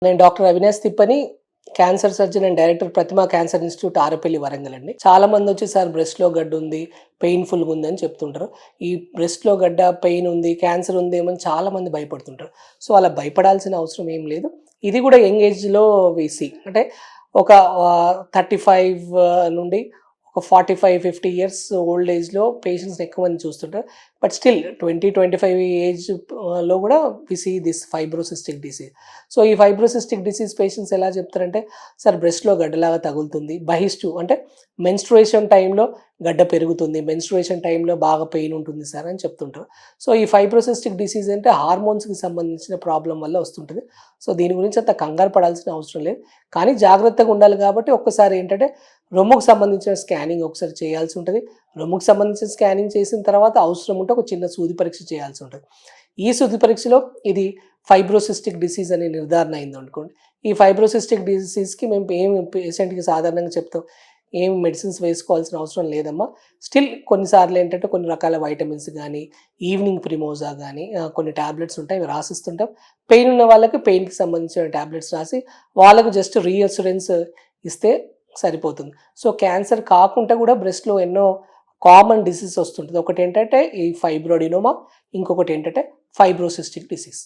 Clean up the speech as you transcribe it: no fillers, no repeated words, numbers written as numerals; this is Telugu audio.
నేను doctor Avinash Tippani, cancer surgeon and director Prathima cancer institute Arepally Warangal అండి. చాలా మంది వచ్చి సార్ బ్రెస్ట్లో గడ్డ ఉంది, పెయిన్ఫుల్గా ఉంది అని చెప్తుంటారు. ఈ బ్రెస్ట్లో గడ్డ పెయిన్ ఉంది, క్యాన్సర్ ఉంది ఏమని చాలా మంది భయపడుతుంటారు. సో అలా భయపడాల్సిన అవసరం ఏం లేదు. ఇది కూడా యంగ్ ఏజ్లో వీసీ అంటే ఒక 35 నుండి ఒక 45-50 ఇయర్స్ ఓల్డ్ ఏజ్లో పేషెంట్స్ని ఎక్కువ మంది చూస్తుంటారు. బట్ స్టిల్ 20-25 ఏజ్లో కూడా we see this fibrocystic disease. So ఈ ఫైబ్రోసిస్టిక్ డిసీజ్ పేషెంట్స్ ఎలా చెప్తారంటే, సార్ బ్రెస్ట్లో గడ్డలాగా తగులుతుంది, బహిష్టు అంటే మెన్స్ట్రుయేషన్ టైంలో గడ్డ పెరుగుతుంది, మెన్స్ట్రుయేషన్ టైంలో బాగా పెయిన్ ఉంటుంది సార్ అని చెప్తుంటారు. సో ఈ ఫైబ్రోసిస్టిక్ డిసీజ్ అంటే హార్మోన్స్కి సంబంధించిన ప్రాబ్లం వల్ల వస్తుంటుంది. సో దీని గురించి అంత కంగారు పడాల్సిన అవసరం లేదు, కానీ జాగ్రత్తగా ఉండాలి. కాబట్టి ఒక్కసారి ఏంటంటే రొమ్ముకు సంబంధించిన స్కానింగ్ ఒకసారి చేయాల్సి ఉంటుంది. రొమ్ముకు సంబంధించిన స్కానింగ్ చేసిన తర్వాత అవసరం ఉంటే ఒక చిన్న సూది పరీక్ష చేయాల్సి ఉంటుంది. ఈ సూది పరీక్షలో ఇది ఫైబ్రోసిస్టిక్ డిసీజ్ అనే నిర్ధారణ అయింది అనుకోండి. ఈ ఫైబ్రోసిస్టిక్ డిసీజ్కి మేము పేషెంట్కి సాధారణంగా చెప్తాం, ఏం మెడిసిన్స్ వేసుకోవాల్సిన అవసరం లేదమ్మా. స్టిల్ కొన్నిసార్లు ఏంటంటే కొన్ని రకాల వైటమిన్స్ కానీ, ఈవినింగ్ ప్రిమోజా కానీ కొన్ని ట్యాబ్లెట్స్ ఉంటాయి, అవి రాసిస్తుంటాం. పెయిన్ ఉన్న వాళ్ళకి పెయిన్కి సంబంధించిన ట్యాబ్లెట్స్ రాసి వాళ్ళకు జస్ట్ రీఅష్యూరెన్స్ ఇస్తే సరిపోతుంది. సో క్యాన్సర్ కాకుండా కూడా బ్రెస్ట్లో ఎన్నో కామన్ డిసీజ్ వస్తుంటుంది. ఒకటి ఏంటంటే ఈ ఫైబ్రోడినోమా, ఇంకొకటి ఏంటంటే ఫైబ్రోసిస్టిక్ డిసీజ్.